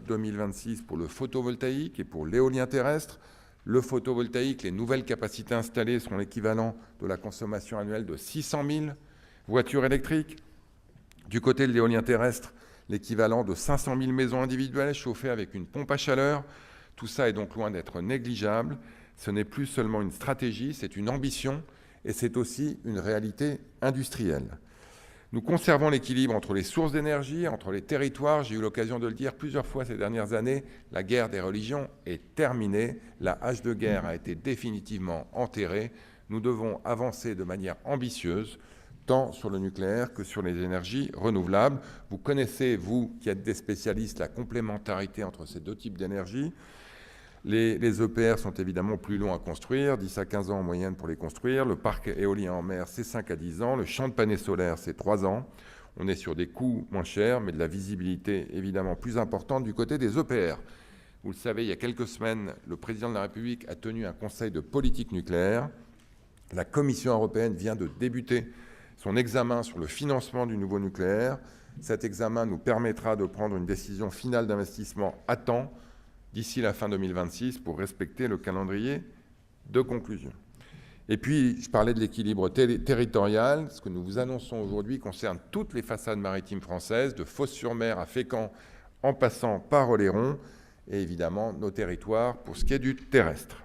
2026 pour le photovoltaïque et pour l'éolien terrestre. Le photovoltaïque, les nouvelles capacités installées seront l'équivalent de la consommation annuelle de 600 000 voitures électriques. Du côté de l'éolien terrestre, l'équivalent de 500 000 maisons individuelles chauffées avec une pompe à chaleur. Tout ça est donc loin d'être négligeable. Ce n'est plus seulement une stratégie, c'est une ambition et c'est aussi une réalité industrielle. Nous conservons l'équilibre entre les sources d'énergie, entre les territoires. J'ai eu l'occasion de le dire plusieurs fois ces dernières années, la guerre des religions est terminée. La hache de guerre a été définitivement enterrée. Nous devons avancer de manière ambitieuse, tant sur le nucléaire que sur les énergies renouvelables. Vous connaissez, vous qui êtes des spécialistes, la complémentarité entre ces deux types d'énergie. Les EPR sont évidemment plus longs à construire, 10 à 15 ans en moyenne pour les construire. Le parc éolien en mer, c'est 5 à 10 ans. Le champ de panneaux solaires, c'est 3 ans. On est sur des coûts moins chers, mais de la visibilité évidemment plus importante du côté des EPR. Vous le savez, il y a quelques semaines, le président de la République a tenu un conseil de politique nucléaire. La Commission européenne vient de débuter son examen sur le financement du nouveau nucléaire. Cet examen nous permettra de prendre une décision finale d'investissement à temps d'ici la fin 2026 pour respecter le calendrier de conclusion. Et puis, je parlais de l'équilibre territorial. Ce que nous vous annonçons aujourd'hui concerne toutes les façades maritimes françaises, de Fos-sur-Mer à Fécamp, en passant par Oléron, et évidemment nos territoires pour ce qui est du terrestre.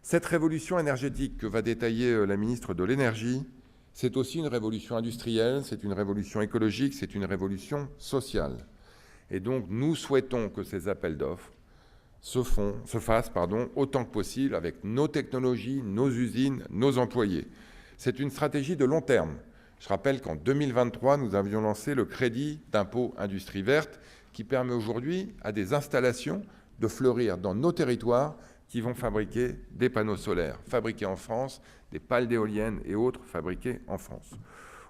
Cette révolution énergétique que va détailler la ministre de l'Énergie, c'est aussi une révolution industrielle, c'est une révolution écologique, c'est une révolution sociale. Et donc, nous souhaitons que ces appels d'offres se fassent autant que possible avec nos technologies, nos usines, nos employés. C'est une stratégie de long terme. Je rappelle qu'en 2023, nous avions lancé le crédit d'impôt industrie verte qui permet aujourd'hui à des installations de fleurir dans nos territoires qui vont fabriquer des panneaux solaires fabriqués en France, des pales d'éoliennes et autres fabriqués en France.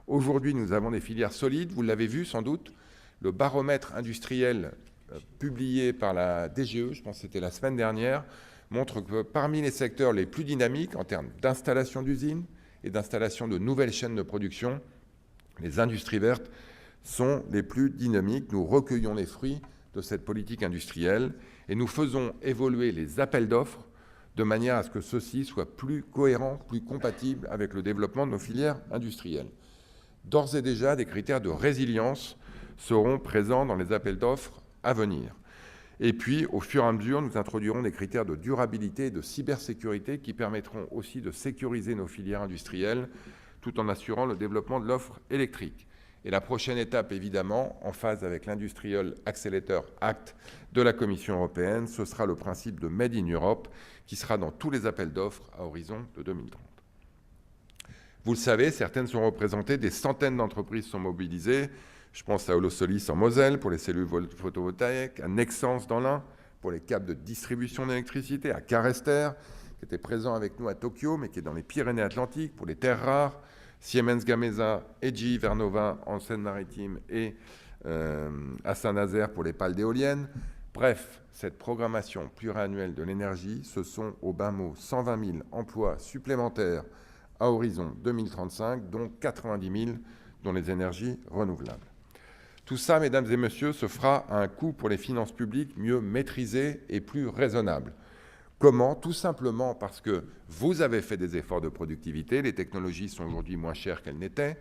Aujourd'hui, nous avons des filières solides, vous l'avez vu sans doute. Le baromètre industriel publié par la DGE, je pense que c'était la semaine dernière, montre que parmi les secteurs les plus dynamiques en termes d'installation d'usines et d'installation de nouvelles chaînes de production, les industries vertes sont les plus dynamiques. Nous recueillons les fruits de cette politique industrielle et nous faisons évoluer les appels d'offres de manière à ce que ceux-ci soient plus cohérents, plus compatibles avec le développement de nos filières industrielles. D'ores et déjà, des critères de résilience seront présents dans les appels d'offres à venir. Et puis, au fur et à mesure, nous introduirons des critères de durabilité et de cybersécurité qui permettront aussi de sécuriser nos filières industrielles tout en assurant le développement de l'offre électrique. Et la prochaine étape, évidemment, en phase avec l'Industrial Accelerator Act de la Commission européenne, ce sera le principe de Made in Europe qui sera dans tous les appels d'offres à horizon de 2030. Vous le savez, certaines sont représentées, des centaines d'entreprises sont mobilisées. Je pense à Holosolis en Moselle pour les cellules photovoltaïques, à Nexans dans l'Ain pour les câbles de distribution d'électricité, à Carester, qui était présent avec nous à Tokyo, mais qui est dans les Pyrénées-Atlantiques pour les terres rares, Siemens Gamesa, EGI Vernova en Seine-Maritime et à Saint-Nazaire pour les pales d'éoliennes. Bref, cette programmation pluriannuelle de l'énergie, ce sont au bas mot 120 000 emplois supplémentaires à horizon 2035, dont 90 000 dans les énergies renouvelables. Tout ça, mesdames et messieurs, se fera à un coût pour les finances publiques mieux maîtrisé et plus raisonnable. Comment? Tout simplement parce que vous avez fait des efforts de productivité, les technologies sont aujourd'hui moins chères qu'elles n'étaient,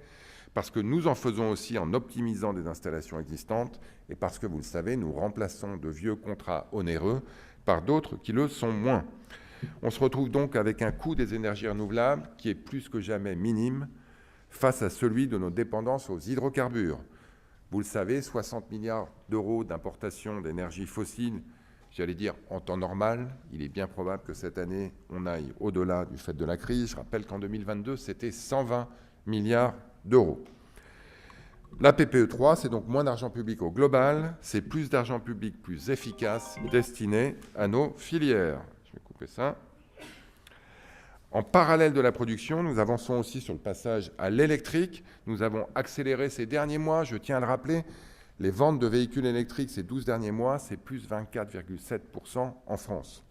parce que nous en faisons aussi en optimisant des installations existantes et parce que, vous le savez, nous remplaçons de vieux contrats onéreux par d'autres qui le sont moins. On se retrouve donc avec un coût des énergies renouvelables qui est plus que jamais minime face à celui de nos dépendances aux hydrocarbures. Vous le savez, 60 milliards d'euros d'importation d'énergie fossile, j'allais dire en temps normal. Il est bien probable que cette année, on aille au-delà du fait de la crise. Je rappelle qu'en 2022, c'était 120 milliards d'euros. La PPE 3, c'est donc moins d'argent public au global, c'est plus d'argent public plus efficace destiné à nos filières. Je vais couper ça. En parallèle de la production, nous avançons aussi sur le passage à l'électrique. Nous avons accéléré ces derniers mois, je tiens à le rappeler, les ventes de véhicules électriques ces 12 derniers mois, c'est plus 24,7% en France.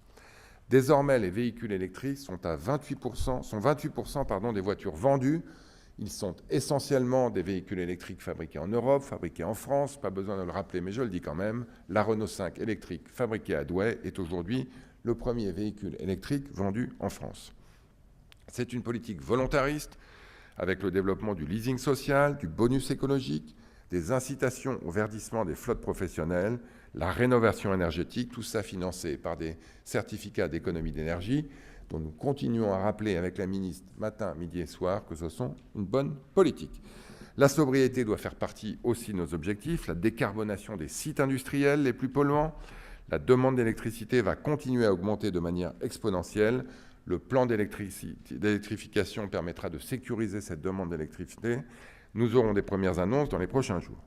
Désormais, les véhicules électriques sont à 28%, des voitures vendues Ils sont essentiellement des véhicules électriques fabriqués en Europe, fabriqués en France. Pas besoin de le rappeler, mais je le dis quand même. La Renault 5 électrique fabriquée à Douai est aujourd'hui le premier véhicule électrique vendu en France. C'est une politique volontariste avec le développement du leasing social, du bonus écologique, des incitations au verdissement des flottes professionnelles, la rénovation énergétique, tout ça financé par des certificats d'économie d'énergie dont nous continuons à rappeler avec la ministre matin, midi et soir que ce sont une bonne politique. La sobriété doit faire partie aussi de nos objectifs, la décarbonation des sites industriels les plus polluants. La demande d'électricité va continuer à augmenter de manière exponentielle. Le plan d'électrification permettra de sécuriser cette demande d'électricité. Nous aurons des premières annonces dans les prochains jours.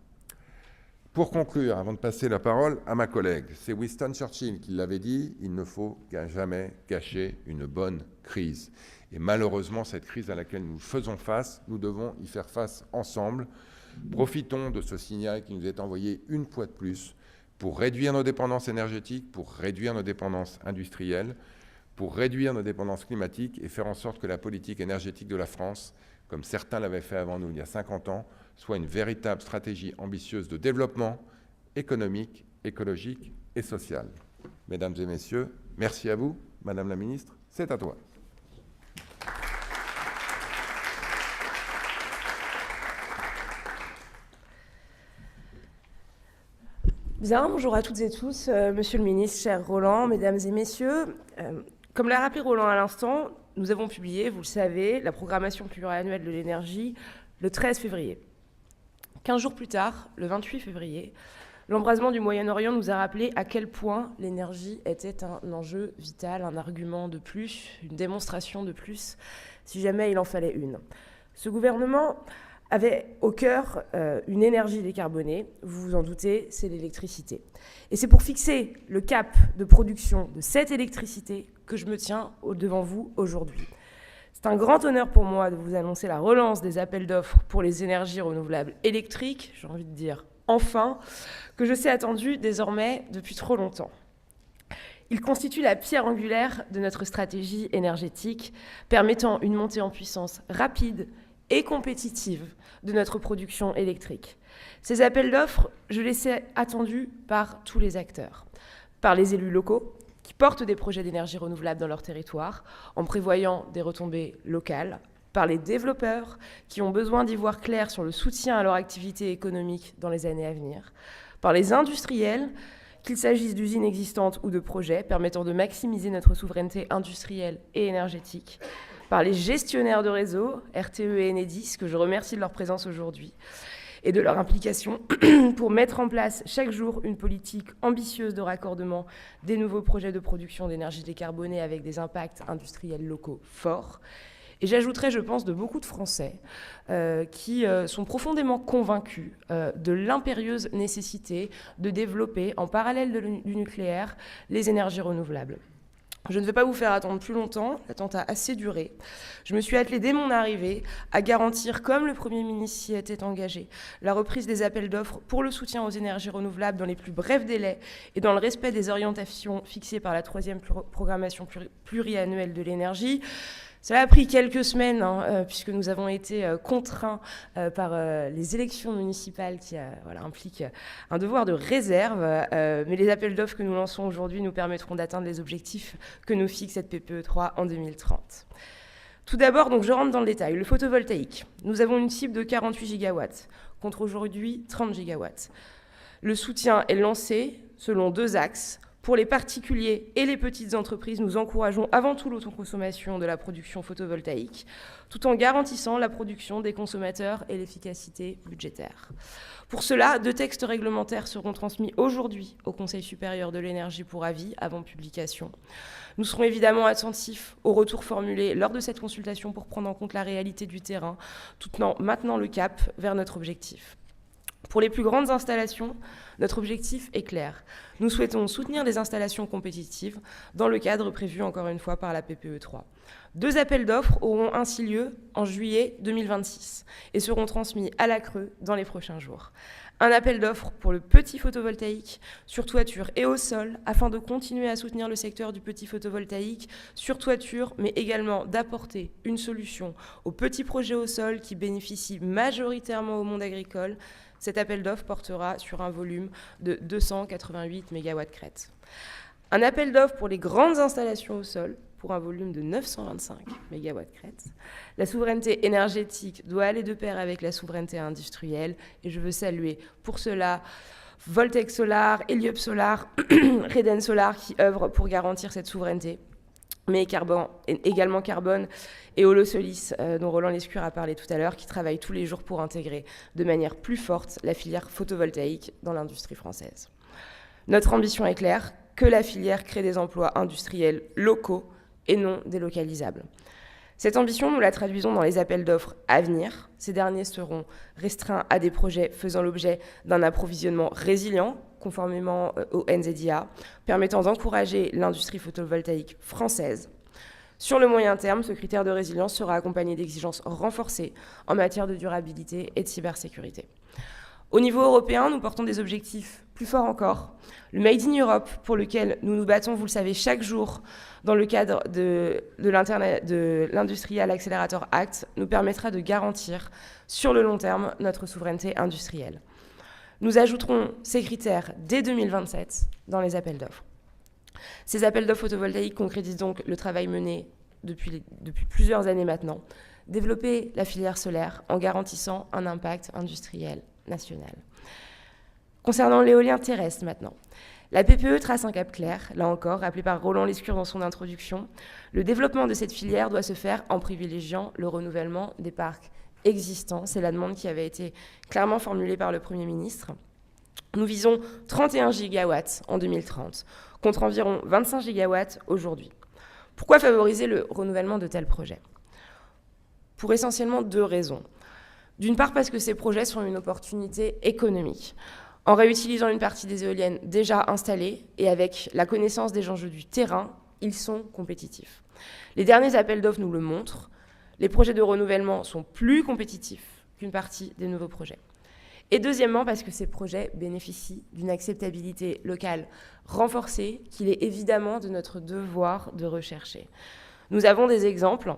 Pour conclure, avant de passer la parole à ma collègue, c'est Winston Churchill qui l'avait dit, il ne faut jamais gâcher une bonne crise. Et malheureusement, cette crise à laquelle nous faisons face, nous devons y faire face ensemble. Profitons de ce signal qui nous est envoyé une fois de plus pour réduire nos dépendances énergétiques, pour réduire nos dépendances industrielles, pour réduire nos dépendances climatiques et faire en sorte que la politique énergétique de la France, comme certains l'avaient fait avant nous il y a 50 ans, soit une véritable stratégie ambitieuse de développement économique, écologique et social. Mesdames et messieurs, merci à vous. Madame la ministre, c'est à toi. Bien, bonjour à toutes et tous, monsieur le ministre, cher Roland, mesdames et messieurs. Comme l'a rappelé Roland à l'instant, nous avons publié, vous le savez, la programmation pluriannuelle de l'énergie le 13 février. 15 jours plus tard, le 28 février, l'embrasement du Moyen-Orient nous a rappelé à quel point l'énergie était un enjeu vital, un argument de plus, une démonstration de plus, si jamais il en fallait une. Ce gouvernement avait au cœur une énergie décarbonée, vous vous en doutez, c'est l'électricité. Et c'est pour fixer le cap de production de cette électricité que je me tiens devant vous aujourd'hui. C'est un grand honneur pour moi de vous annoncer la relance des appels d'offres pour les énergies renouvelables électriques, j'ai envie de dire enfin, que je sais attendu désormais depuis trop longtemps. Il constitue la pierre angulaire de notre stratégie énergétique, permettant une montée en puissance rapide et compétitive de notre production électrique. Ces appels d'offres, je les sais attendus par tous les acteurs, par les élus locaux, qui portent des projets d'énergie renouvelable dans leur territoire, en prévoyant des retombées locales, par les développeurs, qui ont besoin d'y voir clair sur le soutien à leur activité économique dans les années à venir, par les industriels, qu'il s'agisse d'usines existantes ou de projets permettant de maximiser notre souveraineté industrielle et énergétique, par les gestionnaires de réseau, RTE et Enedis, que je remercie de leur présence aujourd'hui, et de leur implication pour mettre en place chaque jour une politique ambitieuse de raccordement des nouveaux projets de production d'énergie décarbonée avec des impacts industriels locaux forts. Et j'ajouterais, je pense, de beaucoup de Français qui sont profondément convaincus de l'impérieuse nécessité de développer, en parallèle du nucléaire, les énergies renouvelables. Je ne vais pas vous faire attendre plus longtemps, l'attente a assez duré. Je me suis attelée dès mon arrivée à garantir, comme le Premier ministre s'y était engagé, la reprise des appels d'offres pour le soutien aux énergies renouvelables dans les plus brefs délais et dans le respect des orientations fixées par la 3e programmation pluriannuelle de l'énergie. Cela a pris quelques semaines, puisque nous avons été contraints par les élections municipales qui impliquent un devoir de réserve. Mais les appels d'offres que nous lançons aujourd'hui nous permettront d'atteindre les objectifs que nous fixe cette PPE3 en 2030. Tout d'abord, donc, je rentre dans le détail. Le photovoltaïque. Nous avons une cible de 48 gigawatts, contre aujourd'hui 30 gigawatts. Le soutien est lancé selon 2 axes. Pour les particuliers et les petites entreprises, nous encourageons avant tout l'autoconsommation de la production photovoltaïque, tout en garantissant la production des consommateurs et l'efficacité budgétaire. Pour cela, 2 textes réglementaires seront transmis aujourd'hui au Conseil supérieur de l'énergie pour avis, avant publication. Nous serons évidemment attentifs aux retours formulés lors de cette consultation pour prendre en compte la réalité du terrain, tout en maintenant le cap vers notre objectif. Pour les plus grandes installations, notre objectif est clair. Nous souhaitons soutenir des installations compétitives dans le cadre prévu encore une fois par la PPE3. 2 appels d'offres auront ainsi lieu en juillet 2026 et seront transmis à la CRE dans les prochains jours. Un appel d'offres pour le petit photovoltaïque sur toiture et au sol, afin de continuer à soutenir le secteur du petit photovoltaïque sur toiture, mais également d'apporter une solution aux petits projets au sol qui bénéficient majoritairement au monde agricole. Cet appel d'offres portera sur un volume de 288 MW crête. Un appel d'offres pour les grandes installations au sol, pour un volume de 925 MW crête. La souveraineté énergétique doit aller de pair avec la souveraineté industrielle, et je veux saluer pour cela Voltec Solar, Heliop Solar, Reden Solar qui œuvrent pour garantir cette souveraineté, mais également Carbone et Holosolis, dont Roland Lescure a parlé tout à l'heure, qui travaillent tous les jours pour intégrer de manière plus forte la filière photovoltaïque dans l'industrie française. Notre ambition est claire, que la filière crée des emplois industriels locaux et non délocalisables. Cette ambition, nous la traduisons dans les appels d'offres à venir. Ces derniers seront restreints à des projets faisant l'objet d'un approvisionnement résilient, conformément au NZIA, permettant d'encourager l'industrie photovoltaïque française. Sur le moyen terme, ce critère de résilience sera accompagné d'exigences renforcées en matière de durabilité et de cybersécurité. Au niveau européen, nous portons des objectifs plus forts encore. Le Made in Europe, pour lequel nous nous battons, vous le savez, chaque jour dans le cadre de l'Industrial Accelerator Act, nous permettra de garantir sur le long terme notre souveraineté industrielle. Nous ajouterons ces critères dès 2027 dans les appels d'offres. Ces appels d'offres photovoltaïques concrétisent donc le travail mené depuis plusieurs années maintenant, développer la filière solaire en garantissant un impact industriel national. Concernant l'éolien terrestre maintenant, la PPE trace un cap clair, là encore, rappelé par Roland Lescure dans son introduction. Le développement de cette filière doit se faire en privilégiant le renouvellement des parcs existants. C'est la demande qui avait été clairement formulée par le Premier ministre. Nous visons 31 gigawatts en 2030, contre environ 25 gigawatts aujourd'hui. Pourquoi favoriser le renouvellement de tels projets ? Pour essentiellement 2 raisons. D'une part, parce que ces projets sont une opportunité économique. En réutilisant une partie des éoliennes déjà installées et avec la connaissance des enjeux du terrain, ils sont compétitifs. Les derniers appels d'offres nous le montrent. Les projets de renouvellement sont plus compétitifs qu'une partie des nouveaux projets. Et deuxièmement, parce que ces projets bénéficient d'une acceptabilité locale renforcée qu'il est évidemment de notre devoir de rechercher. Nous avons des exemples.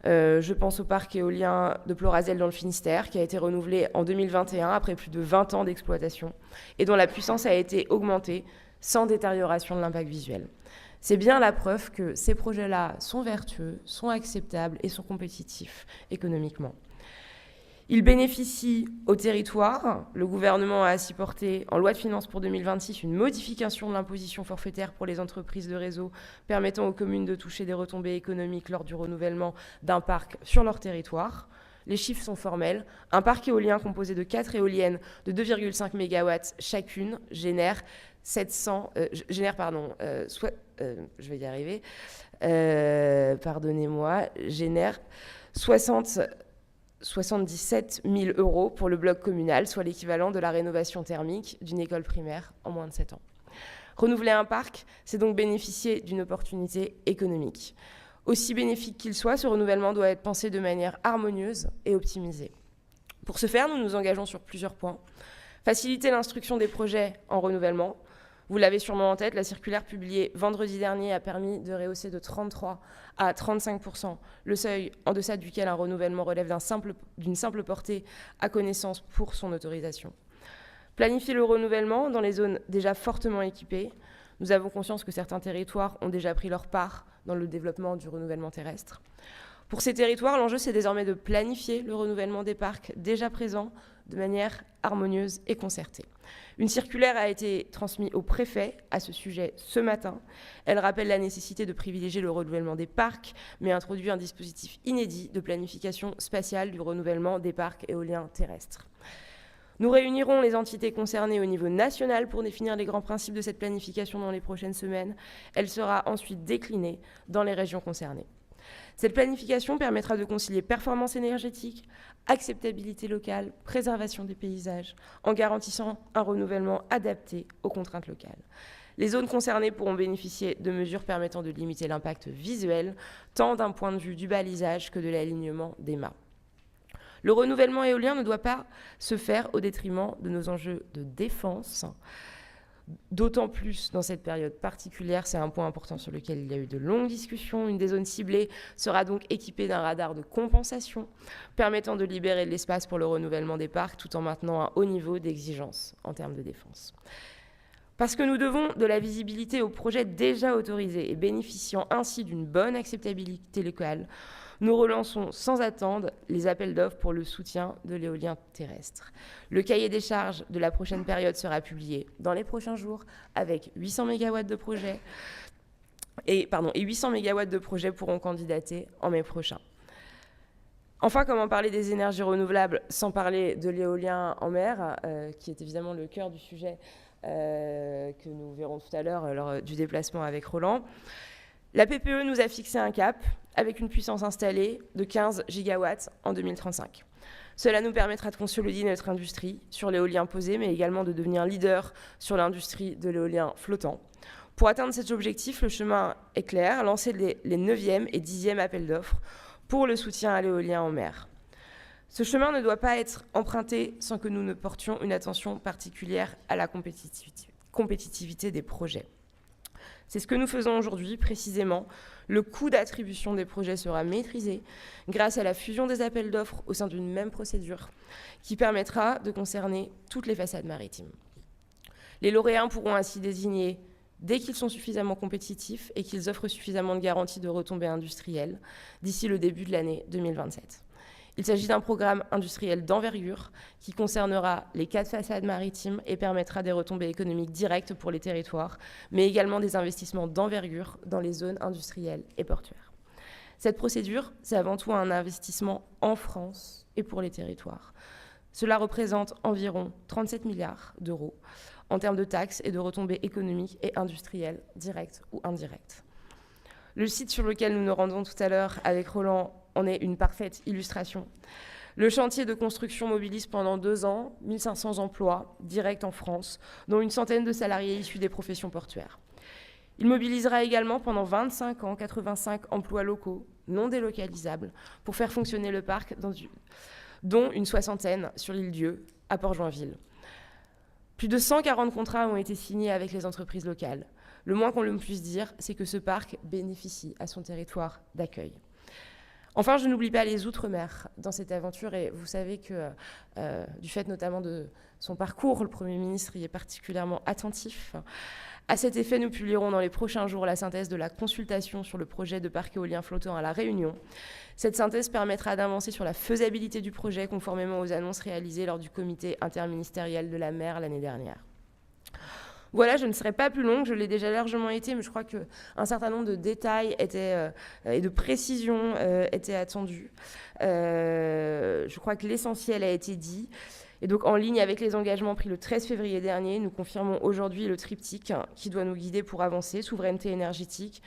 Je pense au parc éolien de Plorazel dans le Finistère, qui a été renouvelé en 2021 après plus de 20 ans d'exploitation et dont la puissance a été augmentée sans détérioration de l'impact visuel. C'est bien la preuve que ces projets-là sont vertueux, sont acceptables et sont compétitifs économiquement. Ils bénéficient au territoire. Le gouvernement a ainsi porté en loi de finances pour 2026 une modification de l'imposition forfaitaire pour les entreprises de réseau permettant aux communes de toucher des retombées économiques lors du renouvellement d'un parc sur leur territoire. Les chiffres sont formels. Un parc éolien composé de 4 éoliennes de 2,5 MW chacune génère 77 000 € pour le bloc communal, soit l'équivalent de la rénovation thermique d'une école primaire en moins de 7 ans. Renouveler un parc, c'est donc bénéficier d'une opportunité économique. Aussi bénéfique qu'il soit, ce renouvellement doit être pensé de manière harmonieuse et optimisée. Pour ce faire, nous nous engageons sur plusieurs points. Faciliter l'instruction des projets en renouvellement. Vous l'avez sûrement en tête, la circulaire publiée vendredi dernier a permis de rehausser de 33 à 35% le seuil en deçà duquel un renouvellement relève d'une simple portée à connaissance pour son autorisation. Planifier le renouvellement dans les zones déjà fortement équipées. Nous avons conscience que certains territoires ont déjà pris leur part dans le développement du renouvellement terrestre. Pour ces territoires, l'enjeu, c'est désormais de planifier le renouvellement des parcs déjà présents de manière harmonieuse et concertée. Une circulaire a été transmise au préfet à ce sujet ce matin. Elle rappelle la nécessité de privilégier le renouvellement des parcs, mais introduit un dispositif inédit de planification spatiale du renouvellement des parcs éoliens terrestres. Nous réunirons les entités concernées au niveau national pour définir les grands principes de cette planification dans les prochaines semaines. Elle sera ensuite déclinée dans les régions concernées. Cette planification permettra de concilier performance énergétique, acceptabilité locale, préservation des paysages, en garantissant un renouvellement adapté aux contraintes locales. Les zones concernées pourront bénéficier de mesures permettant de limiter l'impact visuel, tant d'un point de vue du balisage que de l'alignement des mâts. Le renouvellement éolien ne doit pas se faire au détriment de nos enjeux de défense. D'autant plus dans cette période particulière, c'est un point important sur lequel il y a eu de longues discussions. Une des zones ciblées sera donc équipée d'un radar de compensation permettant de libérer de l'espace pour le renouvellement des parcs tout en maintenant un haut niveau d'exigence en termes de défense. Parce que nous devons de la visibilité aux projets déjà autorisés et bénéficiant ainsi d'une bonne acceptabilité locale, nous relançons sans attendre les appels d'offres pour le soutien de l'éolien terrestre. Le cahier des charges de la prochaine période sera publié dans les prochains jours avec 800 MW de projets et 800 MW de projets pourront candidater en mai prochain. Enfin, comment parler des énergies renouvelables sans parler de l'éolien en mer, qui est évidemment le cœur du sujet que nous verrons tout à l'heure lors du déplacement avec Roland. La PPE nous a fixé un cap avec une puissance installée de 15 gigawatts en 2035. Cela nous permettra de consolider notre industrie sur l'éolien posé, mais également de devenir leader sur l'industrie de l'éolien flottant. Pour atteindre cet objectif, le chemin est clair, lancer les 9e et 10e appels d'offres pour le soutien à l'éolien en mer. Ce chemin ne doit pas être emprunté sans que nous ne portions une attention particulière à la compétitivité des projets. C'est ce que nous faisons aujourd'hui précisément. Le coût d'attribution des projets sera maîtrisé grâce à la fusion des appels d'offres au sein d'une même procédure qui permettra de concerner toutes les façades maritimes. Les lauréats pourront ainsi désigner dès qu'ils sont suffisamment compétitifs et qu'ils offrent suffisamment de garanties de retombées industrielles d'ici le début de l'année 2027. Il s'agit d'un programme industriel d'envergure qui concernera les 4 façades maritimes et permettra des retombées économiques directes pour les territoires, mais également des investissements d'envergure dans les zones industrielles et portuaires. Cette procédure, c'est avant tout un investissement en France et pour les territoires. Cela représente environ 37 milliards d'euros en termes de taxes et de retombées économiques et industrielles directes ou indirectes. Le site sur lequel nous nous rendons tout à l'heure avec Roland en est une parfaite illustration. Le chantier de construction mobilise pendant 2 ans 1500 emplois directs en France, dont une centaine de salariés issus des professions portuaires. Il mobilisera également pendant 25 ans 85 emplois locaux non délocalisables pour faire fonctionner le parc, dont une soixantaine sur l'île Dieu, à Port-Joinville. Plus de 140 contrats ont été signés avec les entreprises locales. Le moins qu'on le puisse dire, c'est que ce parc bénéficie à son territoire d'accueil. Enfin, je n'oublie pas les Outre-mer dans cette aventure et vous savez que du fait notamment de son parcours, le Premier ministre y est particulièrement attentif. À cet effet, nous publierons dans les prochains jours la synthèse de la consultation sur le projet de parc éolien flottant à La Réunion. Cette synthèse permettra d'avancer sur la faisabilité du projet conformément aux annonces réalisées lors du comité interministériel de la mer l'année dernière. Voilà, je ne serai pas plus longue, je l'ai déjà largement été, mais je crois qu'un certain nombre de détails et de précisions étaient attendus. Je crois que l'essentiel a été dit. Et donc, en ligne avec les engagements pris le 13 février dernier, nous confirmons aujourd'hui le triptyque qui doit nous guider pour avancer, souveraineté énergétique,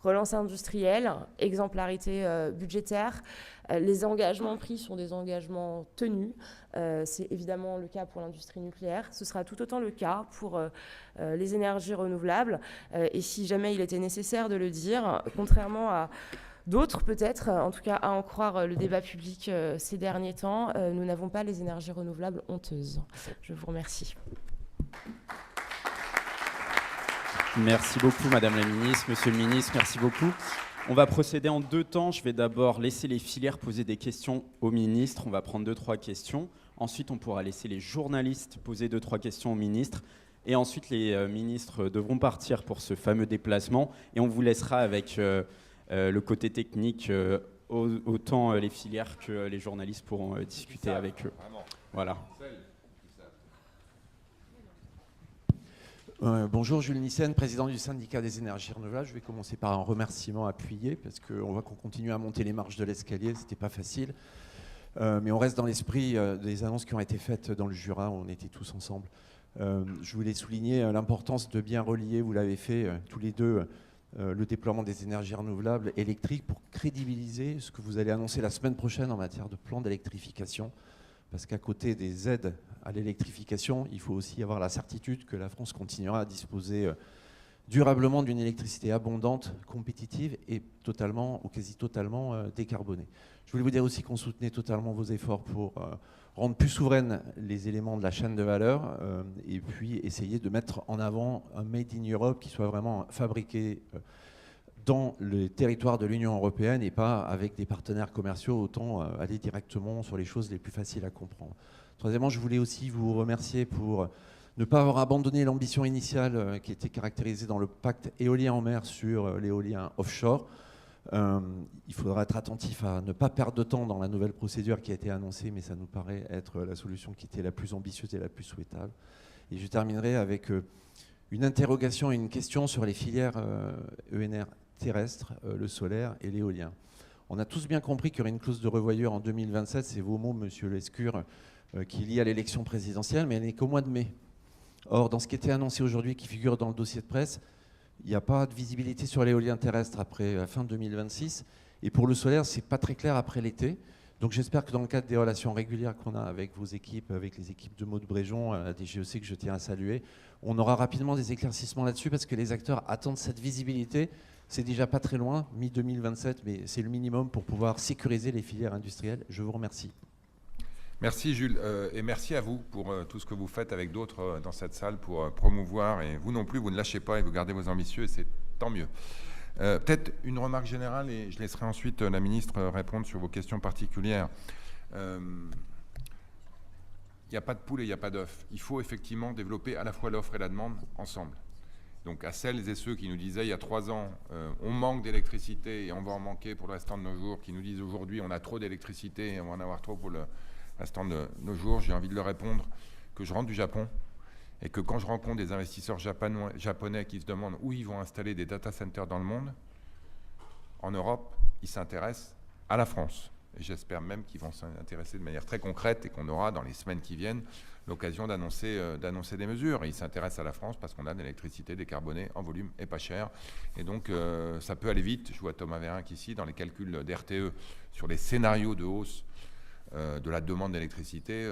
relance industrielle, exemplarité budgétaire. Les engagements pris sont des engagements tenus. C'est évidemment le cas pour l'industrie nucléaire. Ce sera tout autant le cas pour les énergies renouvelables. Et si jamais il était nécessaire de le dire, contrairement à d'autres peut-être, en tout cas à en croire le débat public ces derniers temps, nous n'avons pas les énergies renouvelables honteuses. Je vous remercie. Merci beaucoup, Madame la Ministre. Monsieur le Ministre, merci beaucoup. On va procéder en 2 temps. Je vais d'abord laisser les filières poser des questions au ministre. On va prendre 2-3 questions. Ensuite, on pourra laisser les journalistes poser 2-3 questions au ministre. Et ensuite, les ministres devront partir pour ce fameux déplacement. Et on vous laissera avec le côté technique, autant les filières que les journalistes pourront discuter avec eux. Voilà. Bonjour, Jules Nissen, président du syndicat des énergies renouvelables. Je vais commencer par un remerciement appuyé parce qu'on voit qu'on continue à monter les marches de l'escalier, c'était pas facile. Mais on reste dans l'esprit des annonces qui ont été faites dans le Jura, où on était tous ensemble. Je voulais souligner l'importance de bien relier, vous l'avez fait tous les deux, le déploiement des énergies renouvelables électriques pour crédibiliser ce que vous allez annoncer la semaine prochaine en matière de plan d'électrification. Parce qu'à côté des aides à l'électrification, il faut aussi avoir la certitude que la France continuera à disposer durablement d'une électricité abondante, compétitive et totalement ou quasi totalement décarbonée. Je voulais vous dire aussi qu'on soutenait totalement vos efforts pour rendre plus souveraines les éléments de la chaîne de valeur et puis essayer de mettre en avant un Made in Europe qui soit vraiment fabriqué dans le territoire de l'Union européenne et pas avec des partenaires commerciaux, autant aller directement sur les choses les plus faciles à comprendre. Troisièmement, je voulais aussi vous remercier pour ne pas avoir abandonné l'ambition initiale qui était caractérisée dans le pacte éolien en mer sur l'éolien offshore. Il faudra être attentif à ne pas perdre de temps dans la nouvelle procédure qui a été annoncée, mais ça nous paraît être la solution qui était la plus ambitieuse et la plus souhaitable. Et je terminerai avec une interrogation et une question sur les filières ENR terrestres, le solaire et l'éolien. On a tous bien compris qu'il y aurait une clause de revoyure en 2027, c'est vos mots, monsieur Lescure, qui est liée à l'élection présidentielle, mais elle n'est qu'au mois de mai. Or, dans ce qui était annoncé aujourd'hui, qui figure dans le dossier de presse, il n'y a pas de visibilité sur l'éolien terrestre après la fin 2026. Et pour le solaire, ce n'est pas très clair après l'été. Donc j'espère que dans le cadre des relations régulières qu'on a avec vos équipes, avec les équipes de Maud Bréjon, la DGEC que je tiens à saluer, on aura rapidement des éclaircissements là-dessus parce que les acteurs attendent cette visibilité. C'est déjà pas très loin, mi-2027, mais c'est le minimum pour pouvoir sécuriser les filières industrielles. Je vous remercie. Merci Jules, et merci à vous pour tout ce que vous faites avec d'autres dans cette salle pour promouvoir, et vous non plus, vous ne lâchez pas et vous gardez vos ambitieux, et c'est tant mieux. Peut-être une remarque générale, et je laisserai ensuite la ministre répondre sur vos questions particulières. Il n'y a pas de poule et il n'y a pas d'œuf. Il faut effectivement développer à la fois l'offre et la demande ensemble. Donc à celles et ceux qui nous disaient il y a 3 ans, on manque d'électricité et on va en manquer pour le restant de nos jours, qui nous disent aujourd'hui on a trop d'électricité et on va en avoir trop pour le restant de nos jours, j'ai envie de leur répondre que je rentre du Japon et que quand je rencontre des investisseurs japonais qui se demandent où ils vont installer des data centers dans le monde, en Europe, ils s'intéressent à la France. Et j'espère même qu'ils vont s'intéresser de manière très concrète et qu'on aura dans les semaines qui viennent l'occasion d'annoncer des mesures. Et ils s'intéressent à la France parce qu'on a de l'électricité décarbonée en volume et pas cher. Et donc ça peut aller vite. Je vois Thomas Vérinck ici dans les calculs d'RTE sur les scénarios de hausse de la demande d'électricité,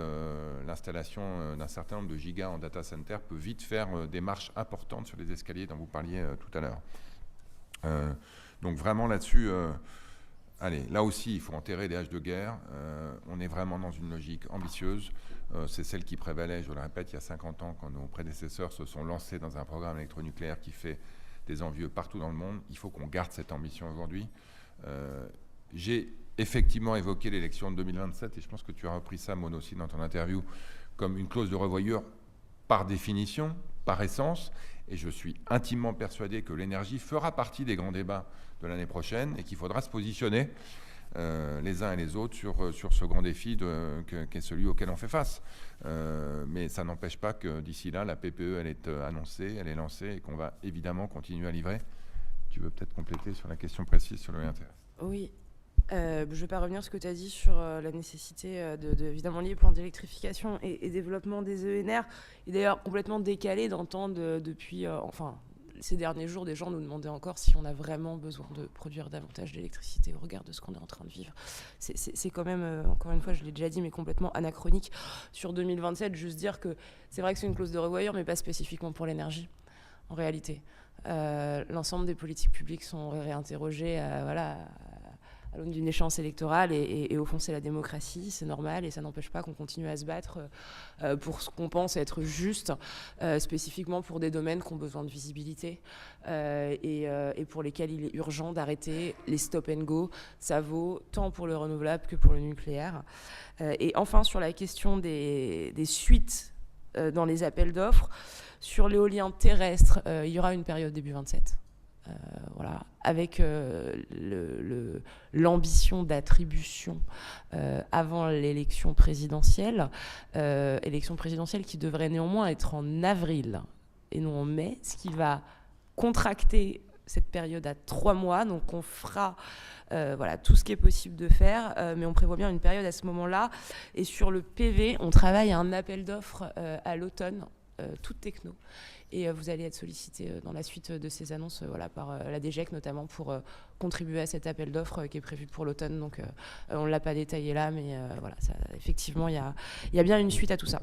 l'installation d'un certain nombre de gigas en data center peut vite faire des marches importantes sur les escaliers dont vous parliez tout à l'heure. Donc vraiment là-dessus, allez, là aussi il faut enterrer les haches de guerre. On est vraiment dans une logique ambitieuse. C'est celle qui prévalait, je le répète, il y a 50 ans quand nos prédécesseurs se sont lancés dans un programme électronucléaire qui fait des envieux partout dans le monde. Il faut qu'on garde cette ambition aujourd'hui. J'ai effectivement évoqué l'élection de 2027, et je pense que tu as repris ça, Maud, aussi dans ton interview, comme une clause de revoyure par définition, par essence, et je suis intimement persuadé que l'énergie fera partie des grands débats de l'année prochaine et qu'il faudra se positionner les uns et les autres sur ce grand défi qu'est celui auquel on fait face. Mais ça n'empêche pas que d'ici là, la PPE, elle est annoncée, elle est lancée, et qu'on va évidemment continuer à livrer. Tu veux peut-être compléter sur la question précise sur le RTE? Oui. Je ne vais pas revenir sur ce que tu as dit sur la nécessité de évidemment lier plan d'électrification et développement des ENR. Et d'ailleurs, complètement décalé d'entendre depuis, ces derniers jours, des gens nous demandaient encore si on a vraiment besoin de produire davantage d'électricité au regard de ce qu'on est en train de vivre. C'est quand même, encore une fois, je l'ai déjà dit, mais complètement anachronique. Sur 2027, juste dire que c'est vrai que c'est une clause de revoyure, mais pas spécifiquement pour l'énergie, en réalité. L'ensemble des politiques publiques sont réinterrogées à l'aune d'une échéance électorale, et au fond c'est la démocratie, c'est normal, et ça n'empêche pas qu'on continue à se battre pour ce qu'on pense être juste, spécifiquement pour des domaines qui ont besoin de visibilité et pour lesquels il est urgent d'arrêter les stop and go. Ça vaut tant pour le renouvelable que pour le nucléaire. Et enfin, sur la question des suites dans les appels d'offres, sur l'éolien terrestre, il y aura une période début 27. Voilà, avec l'ambition d'attribution avant l'élection présidentielle qui devrait néanmoins être en avril et non en mai, ce qui va contracter cette période à 3 mois. Donc on fera tout ce qui est possible de faire, mais on prévoit bien une période à ce moment-là. Et sur le PV, on travaille à un appel d'offres à l'automne, toute techno. Et vous allez être sollicité dans la suite de ces annonces par la DGEC, notamment pour contribuer à cet appel d'offres qui est prévu pour l'automne. Donc on ne l'a pas détaillé là, mais effectivement, il y a bien une suite à tout ça.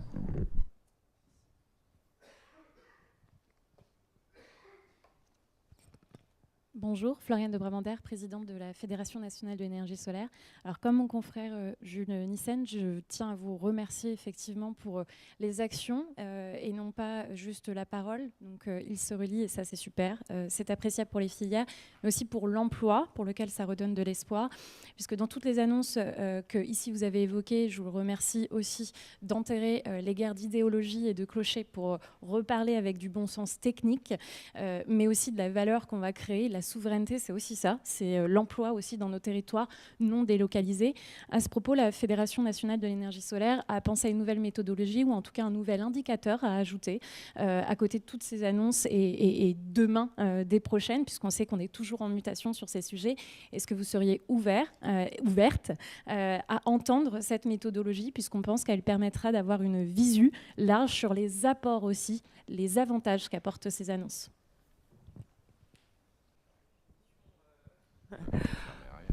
Bonjour, Floriane de Brabander, présidente de la Fédération nationale de l'énergie solaire. Alors, comme mon confrère Jules Nissen, je tiens à vous remercier effectivement pour les actions et non pas juste la parole. Donc, il se relie et ça, c'est super. C'est appréciable pour les filières, mais aussi pour l'emploi, pour lequel ça redonne de l'espoir. Puisque dans toutes les annonces que ici vous avez évoquées, je vous remercie aussi d'enterrer les guerres d'idéologie et de clocher pour reparler avec du bon sens technique, mais aussi de la valeur qu'on va créer. La souveraineté, c'est aussi ça, c'est l'emploi aussi dans nos territoires non délocalisés. À ce propos, la Fédération nationale de l'énergie solaire a pensé à une nouvelle méthodologie ou en tout cas un nouvel indicateur à ajouter à côté de toutes ces annonces et demain des prochaines, puisqu'on sait qu'on est toujours en mutation sur ces sujets. Est-ce que vous seriez ouverte à entendre cette méthodologie, puisqu'on pense qu'elle permettra d'avoir une visu large sur les apports aussi, les avantages qu'apportent ces annonces?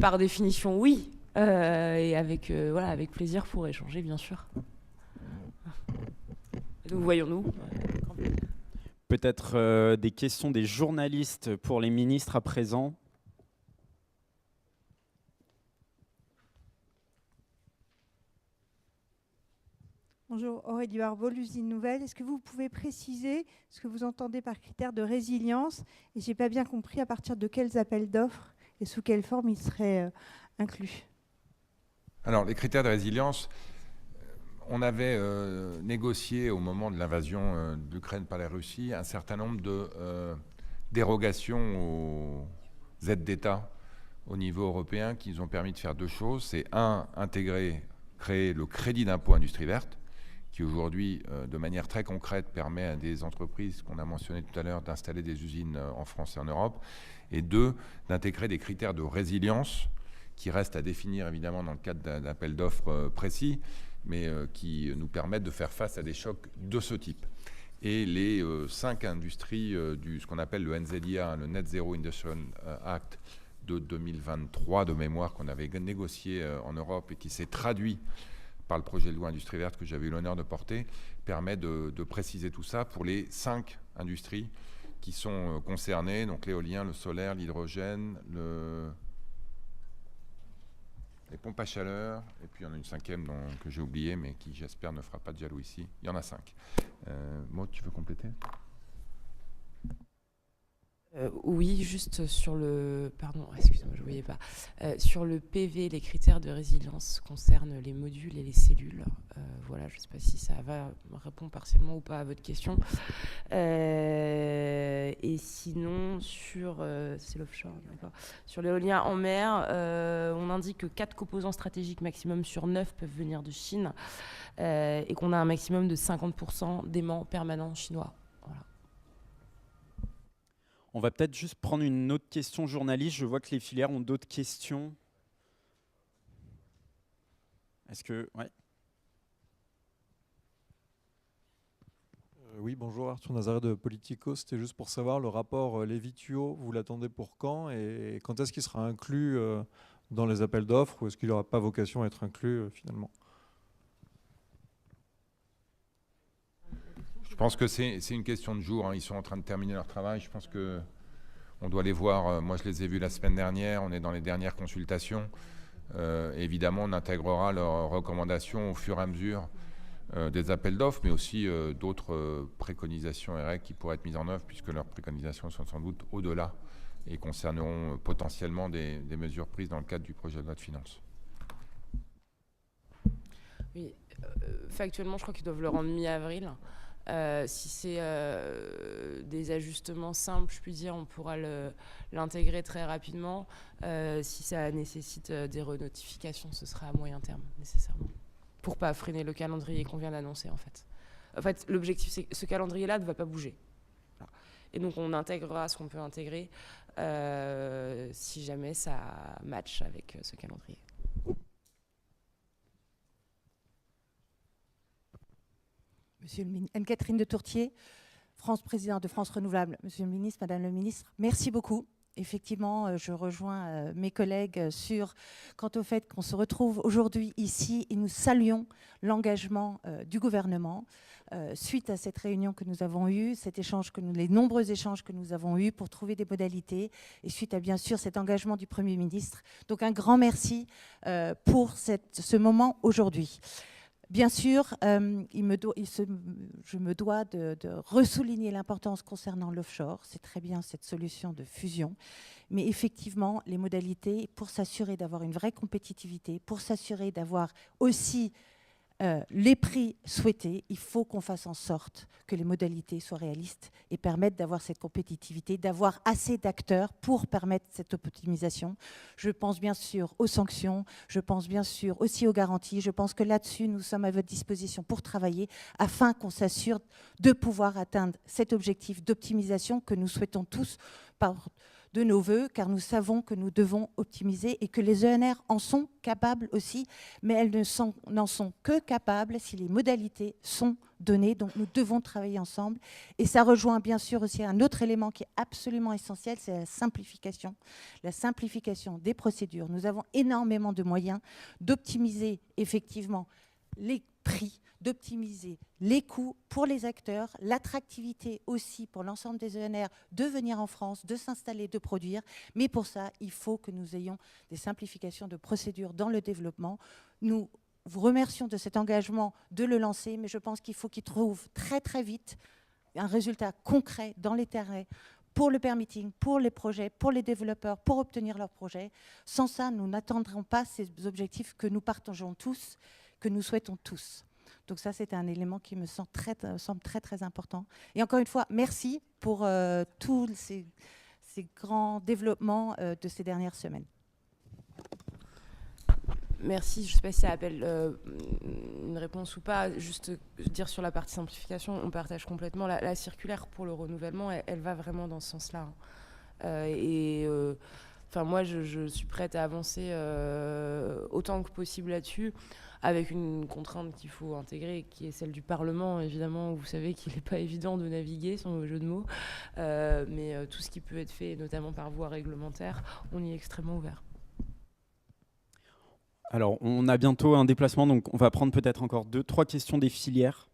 Par définition, oui. Et avec, voilà, avec plaisir pour échanger, bien sûr. Donc, voyons-nous. Peut-être des questions des journalistes pour les ministres à présent. Bonjour, Aurélie Barbeau, l'usine Nouvelle. Est-ce que vous pouvez préciser ce que vous entendez par critère de résilience? Et je n'ai pas bien compris à partir de quels appels d'offres et sous quelle forme ils seraient inclus. Alors, les critères de résilience, on avait négocié au moment de l'invasion d'Ukraine par la Russie un certain nombre de dérogations aux aides d'État au niveau européen qui nous ont permis de faire deux choses. C'est créer le crédit d'impôt industrie verte, qui aujourd'hui, de manière très concrète, permet à des entreprises qu'on a mentionnées tout à l'heure d'installer des usines en France et en Europe. Et deux, d'intégrer des critères de résilience qui restent à définir évidemment dans le cadre d'un appel d'offres précis, mais qui nous permettent de faire face à des chocs de ce type. Et les 5 industries ce qu'on appelle le NZIA, le Net Zero Industrial Act de 2023 de mémoire qu'on avait négocié en Europe et qui s'est traduit par le projet de loi Industrie verte que j'avais eu l'honneur de porter, permet de préciser tout ça pour les 5 industries qui sont concernées, donc l'éolien, le solaire, l'hydrogène, les pompes à chaleur, et puis il y en a une 5e que j'ai oubliée, mais qui j'espère ne fera pas de jaloux ici. Il y en a 5. Maud, tu veux compléter ? Oui, juste sur le... Pardon, excusez-moi, je ne voyais pas. Sur le PV, les critères de résilience concernent les modules et les cellules. Voilà, je ne sais pas si ça va répondre partiellement ou pas à votre question. Et sinon, c'est l'offshore, d'accord. Sur l'éolien en mer, on indique que 4 composants stratégiques maximum sur 9 peuvent venir de Chine et qu'on a un maximum de 50% d'aimants permanents chinois. Voilà. On va peut-être juste prendre une autre question journaliste. Je vois que les filières ont d'autres questions. Est-ce que... Ouais. Oui, bonjour, Arthur Nazaret de Politico. C'était juste pour savoir, le rapport Lévy-Tuyau, vous l'attendez pour quand et quand est-ce qu'il sera inclus dans les appels d'offres ou est-ce qu'il n'aura pas vocation à être inclus finalement? Je pense que c'est une question de jour. Ils sont en train de terminer leur travail. Je pense qu'on doit les voir. Moi, je les ai vus la semaine dernière. On est dans les dernières consultations. Évidemment, on intégrera leurs recommandations au fur et à mesure des appels d'offres, mais aussi d'autres préconisations et règles qui pourraient être mises en œuvre, puisque leurs préconisations sont sans doute au-delà et concerneront potentiellement des mesures prises dans le cadre du projet de loi de finances. Oui, factuellement, je crois qu'ils doivent le rendre mi-avril. Si c'est des ajustements simples, je puis dire, on pourra l'intégrer très rapidement. Si ça nécessite des renotifications, ce sera à moyen terme, nécessairement. Pour ne pas freiner le calendrier qu'on vient d'annoncer, en fait. En fait, l'objectif, c'est que ce calendrier-là ne va pas bouger. Voilà. Et donc, on intégrera ce qu'on peut intégrer si jamais ça match avec ce calendrier. Monsieur le ministre, Anne-Catherine de Tourtier, présidente de France Renouvelable. Monsieur le ministre, Madame le ministre, merci beaucoup. effectivement, je rejoins mes collègues quant au fait qu'on se retrouve aujourd'hui ici et nous saluons l'engagement du gouvernement suite à cette réunion que nous avons eue, les nombreux échanges que nous avons eus pour trouver des modalités et suite à bien sûr cet engagement du Premier ministre. Donc un grand merci pour ce moment aujourd'hui. Bien sûr, je me dois de ressouligner l'importance concernant l'offshore. C'est très bien cette solution de fusion. Mais effectivement, les modalités, pour s'assurer d'avoir une vraie compétitivité, pour s'assurer d'avoir aussi les prix souhaités, il faut qu'on fasse en sorte que les modalités soient réalistes et permettent d'avoir cette compétitivité, d'avoir assez d'acteurs pour permettre cette optimisation. Je pense bien sûr aux sanctions, je pense bien sûr aussi aux garanties. Je pense que là-dessus, nous sommes à votre disposition pour travailler afin qu'on s'assure de pouvoir atteindre cet objectif d'optimisation que nous souhaitons tous de nos voeux, car nous savons que nous devons optimiser et que les ENR en sont capables aussi, mais elles n'en sont que capables si les modalités sont données. Donc nous devons travailler ensemble. Et ça rejoint bien sûr aussi un autre élément qui est absolument essentiel, c'est la simplification des procédures. Nous avons énormément de moyens d'optimiser effectivement les prix, d'optimiser les coûts pour les acteurs, l'attractivité aussi pour l'ensemble des ENR de venir en France, de s'installer, de produire. Mais pour ça, il faut que nous ayons des simplifications de procédures dans le développement. Nous vous remercions de cet engagement de le lancer, mais je pense qu'il faut qu'il trouve très très vite un résultat concret dans les terrains pour le permitting, pour les projets, pour les développeurs, pour obtenir leurs projets. Sans ça, nous n'atteindrons pas ces objectifs que nous partageons tous, que nous souhaitons tous. Donc ça, c'est un élément qui me semble très, très important. Et encore une fois, merci pour tous ces grands développements de ces dernières semaines. Merci. Je ne sais pas si ça appelle une réponse ou pas. Juste dire sur la partie simplification, on partage complètement. La circulaire pour le renouvellement, elle va vraiment dans ce sens-là. Enfin, moi, je suis prête à avancer autant que possible là-dessus, avec une contrainte qu'il faut intégrer, qui est celle du Parlement, évidemment. Vous savez qu'il n'est pas évident de naviguer, sans jeu de mots. Mais tout ce qui peut être fait, notamment par voie réglementaire, on y est extrêmement ouvert. Alors, on a bientôt un déplacement, donc on va prendre peut-être encore 2-3 questions des filières.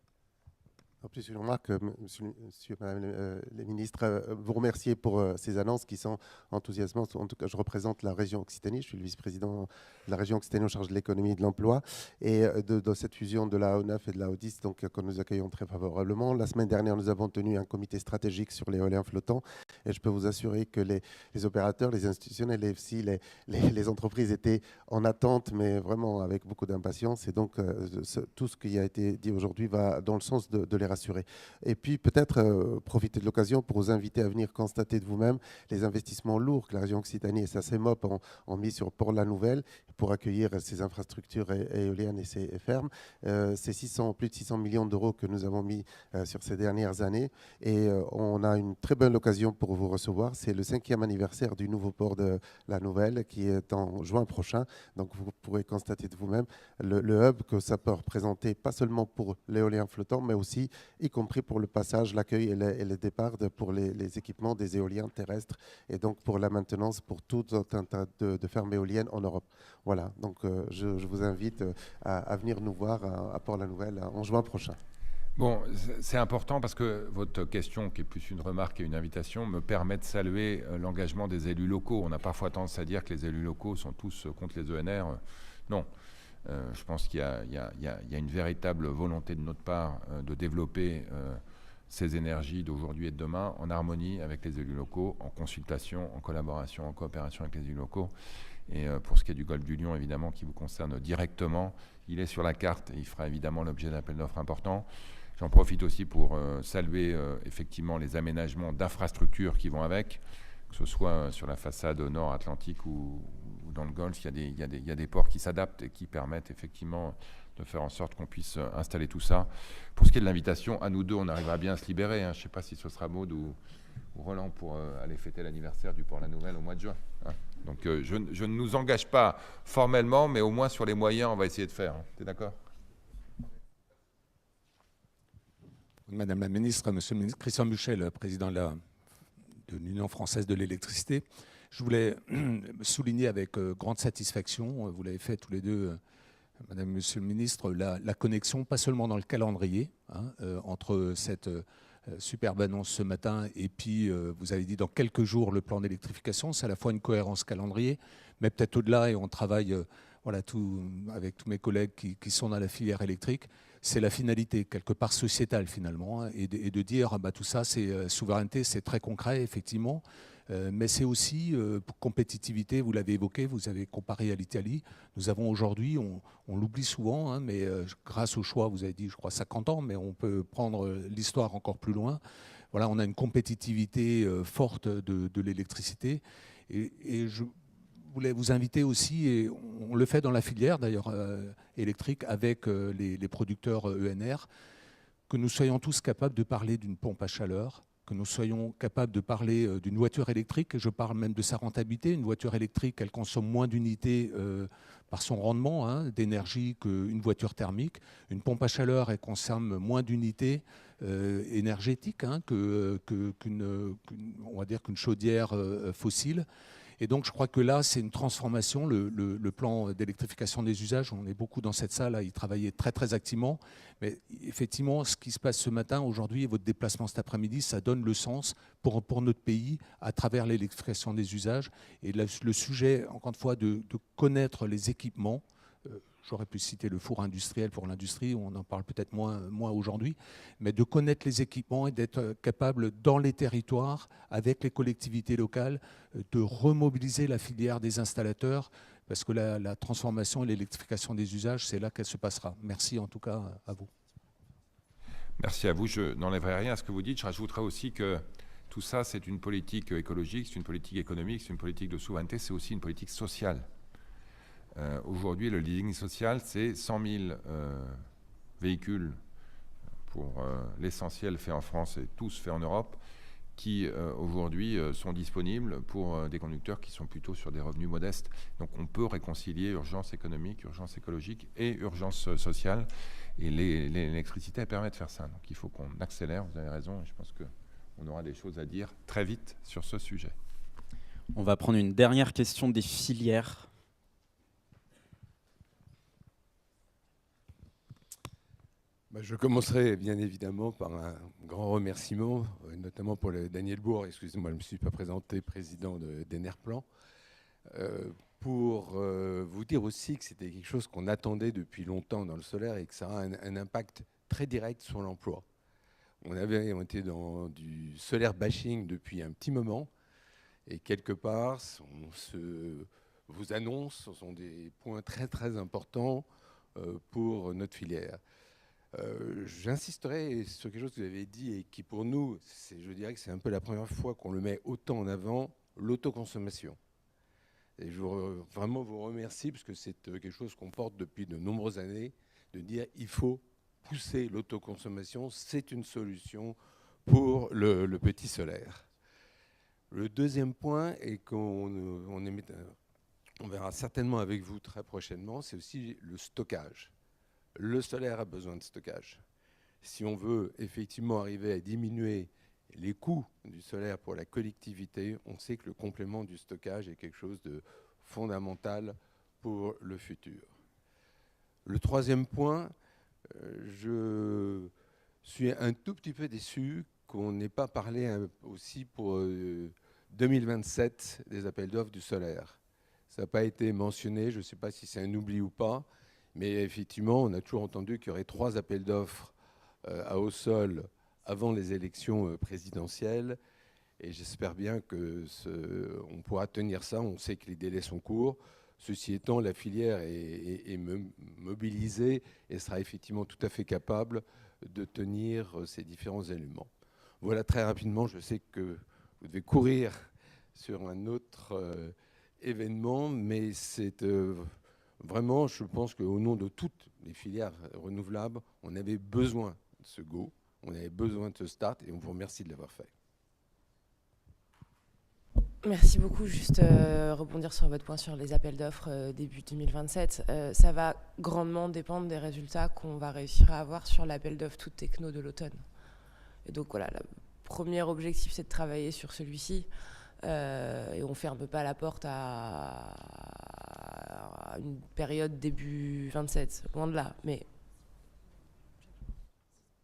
En plus, une remarque, monsieur, madame les ministres, vous remercier pour ces annonces qui sont enthousiasmantes. En tout cas, je représente la région Occitanie, je suis le vice-président de la région Occitanie en charge de l'économie et de l'emploi, et de cette fusion de la O9 et de la O10, donc, que nous accueillons très favorablement. La semaine dernière, nous avons tenu un comité stratégique sur l'éolien flottant, et je peux vous assurer que les opérateurs, les institutionnels et aussi les entreprises étaient en attente, mais vraiment avec beaucoup d'impatience, et donc tout ce qui a été dit aujourd'hui va dans le sens de les rassurer. Et puis peut-être profiter de l'occasion pour vous inviter à venir constater de vous-même les investissements lourds que la région Occitanie et sa CEMOP ont mis sur Port-la-Nouvelle pour accueillir ces infrastructures éoliennes et ces fermes. C'est plus de 600 millions d'euros que nous avons mis sur ces dernières années, et on a une très bonne occasion pour vous recevoir. C'est le 5e anniversaire du nouveau port de la Nouvelle qui est en juin prochain, donc vous pourrez constater de vous-même le hub que ça peut représenter, pas seulement pour l'éolien flottant, mais aussi y compris pour le passage, l'accueil et le départ pour les équipements des éoliens terrestres, et donc pour la maintenance pour tout un tas de fermes éoliennes en Europe. Voilà, donc je vous invite à venir nous voir à Port-la-Nouvelle en juin prochain. Bon, c'est important parce que votre question, qui est plus une remarque et une invitation, me permet de saluer l'engagement des élus locaux. On a parfois tendance à dire que les élus locaux sont tous contre les ENR. Non. Je pense qu'il y a une véritable volonté de notre part de développer ces énergies d'aujourd'hui et de demain en harmonie avec les élus locaux, en consultation, en collaboration, en coopération avec les élus locaux. Et pour ce qui est du Golfe du Lion, évidemment, qui vous concerne directement, il est sur la carte et il fera évidemment l'objet d'appels d'offres importants. J'en profite aussi pour saluer effectivement les aménagements d'infrastructures qui vont avec, que ce soit sur la façade nord Atlantique ou dans le Golfe. Il y a des ports qui s'adaptent et qui permettent effectivement de faire en sorte qu'on puisse installer tout ça. Pour ce qui est de l'invitation, à nous deux, on arrivera bien à se libérer. Je ne sais pas si ce sera Maud ou Roland pour aller fêter l'anniversaire du Port-la-Nouvelle au mois de juin. Donc je ne nous engage pas formellement, mais au moins sur les moyens, on va essayer de faire. Tu es d'accord ? Madame la ministre, Monsieur le ministre, Christian Buchet, le président de de l'Union française de l'électricité. Je voulais souligner avec grande satisfaction, vous l'avez fait tous les deux, Madame, Monsieur le Ministre, la connexion, pas seulement dans le calendrier, entre cette superbe annonce ce matin et puis vous avez dit dans quelques jours le plan d'électrification. C'est à la fois une cohérence calendrier, mais peut-être au-delà, et on travaille avec tous mes collègues qui sont dans la filière électrique. C'est la finalité, quelque part sociétale finalement, et de dire tout ça, c'est souveraineté, c'est très concret effectivement, mais c'est aussi pour compétitivité, vous l'avez évoqué, vous avez comparé à l'Italie. Nous avons aujourd'hui, on l'oublie souvent, mais grâce au choix, vous avez dit je crois 50 ans, mais on peut prendre l'histoire encore plus loin. Voilà, on a une compétitivité forte de l'électricité, et je voulais vous inviter aussi, et on le fait dans la filière d'ailleurs électrique avec les producteurs ENR, que nous soyons tous capables de parler d'une pompe à chaleur, que nous soyons capables de parler d'une voiture électrique. Je parle même de sa rentabilité. Une voiture électrique, elle consomme moins d'unités par son rendement d'énergie qu'une voiture thermique. Une pompe à chaleur, elle consomme moins d'unités énergétiques qu'une chaudière fossile. Et donc, je crois que là, c'est une transformation. Le plan d'électrification des usages, on est beaucoup dans cette salle à y travailler très, très activement. Mais effectivement, ce qui se passe ce matin, aujourd'hui, et votre déplacement cet après-midi, ça donne le sens pour notre pays à travers l'électrification des usages. Et le sujet, encore une fois, de connaître les équipements. J'aurais pu citer le four industriel pour l'industrie, on en parle peut-être moins aujourd'hui, mais de connaître les équipements et d'être capable dans les territoires, avec les collectivités locales, de remobiliser la filière des installateurs, parce que la transformation et l'électrification des usages, c'est là qu'elle se passera. Merci en tout cas à vous. Merci à vous. Je n'enlèverai rien à ce que vous dites. Je rajouterai aussi que tout ça, c'est une politique écologique, c'est une politique économique, c'est une politique de souveraineté, c'est aussi une politique sociale. Aujourd'hui, le leasing social, c'est 100 000 véhicules, pour l'essentiel fait en France et tous faits en Europe, qui aujourd'hui sont disponibles pour des conducteurs qui sont plutôt sur des revenus modestes. Donc on peut réconcilier urgence économique, urgence écologique et urgence sociale. Et l'électricité, elle permet de faire ça. Donc il faut qu'on accélère, vous avez raison, et je pense qu'on aura des choses à dire très vite sur ce sujet. On va prendre une dernière question des filières. Je commencerai bien évidemment par un grand remerciement, notamment pour Daniel Bourg, excusez-moi, je ne me suis pas présenté, président d'Enerplan, pour vous dire aussi que c'était quelque chose qu'on attendait depuis longtemps dans le solaire et que ça a un impact très direct sur l'emploi. On était dans du solaire bashing depuis un petit moment et quelque part, vos annonces sont des points très très importants pour notre filière. J'insisterai sur quelque chose que vous avez dit et qui pour nous, je dirais que c'est un peu la première fois qu'on le met autant en avant, l'autoconsommation. Et je veux vraiment vous remercie parce que c'est quelque chose qu'on porte depuis de nombreuses années, de dire il faut pousser l'autoconsommation, c'est une solution pour le petit solaire. Le deuxième point, et qu'on verra certainement avec vous très prochainement, c'est aussi le stockage. Le solaire a besoin de stockage. Si on veut effectivement arriver à diminuer les coûts du solaire pour la collectivité, on sait que le complément du stockage est quelque chose de fondamental pour le futur. Le troisième point, je suis un tout petit peu déçu qu'on n'ait pas parlé aussi pour 2027 des appels d'offres du solaire. Ça n'a pas été mentionné, je ne sais pas si c'est un oubli ou pas, mais effectivement, on a toujours entendu qu'il y aurait 3 appels d'offres à haut sol avant les élections présidentielles. Et j'espère bien qu'on pourra tenir ça. On sait que les délais sont courts. Ceci étant, la filière est mobilisée et sera effectivement tout à fait capable de tenir ces différents éléments. Voilà, très rapidement, je sais que vous devez courir sur un autre événement, mais c'est... Vraiment, je pense qu'au nom de toutes les filières renouvelables, on avait besoin de ce go, on avait besoin de ce start et on vous remercie de l'avoir fait. Merci beaucoup. Juste rebondir sur votre point sur les appels d'offres début 2027. Ça va grandement dépendre des résultats qu'on va réussir à avoir sur l'appel d'offres toute techno de l'automne. Et donc voilà, premier objectif, c'est de travailler sur celui-ci. Et on ne ferme pas la porte à une période début 27, loin de là. Mais...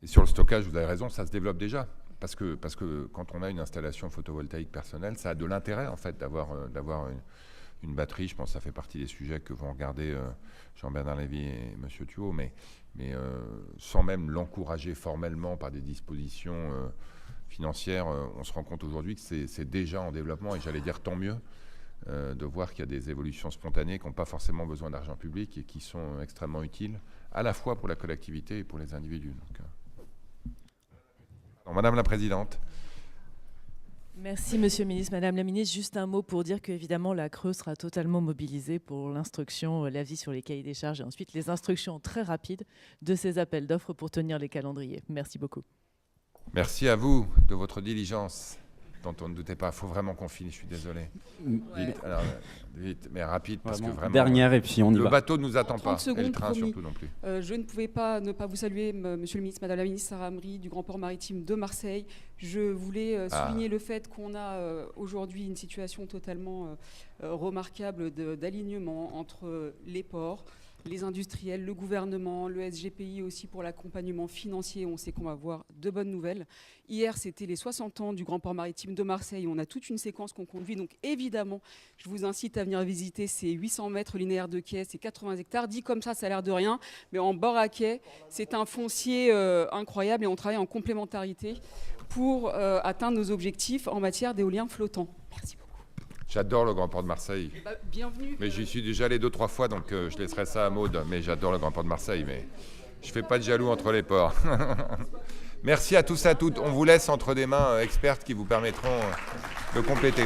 Et sur le stockage, vous avez raison, ça se développe déjà. Parce que quand on a une installation photovoltaïque personnelle, ça a de l'intérêt en fait d'avoir une batterie. Je pense que ça fait partie des sujets que vont regarder Jean-Bernard Lévy et M. Thuot, mais sans même l'encourager formellement par des dispositions financières, on se rend compte aujourd'hui que c'est déjà en développement, et j'allais dire tant mieux de voir qu'il y a des évolutions spontanées qui n'ont pas forcément besoin d'argent public et qui sont extrêmement utiles, à la fois pour la collectivité et pour les individus. Donc, Madame la Présidente. Merci Monsieur le Ministre. Madame la Ministre, juste un mot pour dire qu'évidemment la CRE sera totalement mobilisée pour l'instruction, l'avis sur les cahiers des charges et ensuite les instructions très rapides de ces appels d'offres pour tenir les calendriers. Merci beaucoup. Merci à vous de votre diligence dont on ne doutait pas. Il faut vraiment qu'on finisse, je suis désolé. Ouais. Vite, mais rapide, parce vraiment, que vraiment... Dernière, et puis on y va. Le bateau ne nous attend pas, secondes, et le train promis. surtout non plus. Je ne pouvais pas ne pas vous saluer, Monsieur le Ministre, Madame la Ministre Sarah Amri du Grand Port Maritime de Marseille. Je voulais souligner le fait qu'on a aujourd'hui une situation totalement remarquable d'alignement entre les ports, les industriels, le gouvernement, le SGPI aussi pour l'accompagnement financier. On sait qu'on va avoir de bonnes nouvelles. Hier, c'était les 60 ans du Grand Port Maritime de Marseille. On a toute une séquence qu'on conduit. Donc évidemment, je vous incite à venir visiter ces 800 mètres linéaires de quai, ces 80 hectares. Dit comme ça a l'air de rien. Mais en bord à quai, c'est un foncier incroyable et on travaille en complémentarité pour atteindre nos objectifs en matière d'éolien flottant. Merci beaucoup. J'adore le Grand Port de Marseille. Bienvenue. Mais j'y suis déjà allé 2-3 fois, donc je laisserai ça à Maud. Mais j'adore le Grand Port de Marseille, mais je ne fais pas de jaloux entre les ports. Merci à tous et à toutes. On vous laisse entre des mains expertes qui vous permettront de compléter.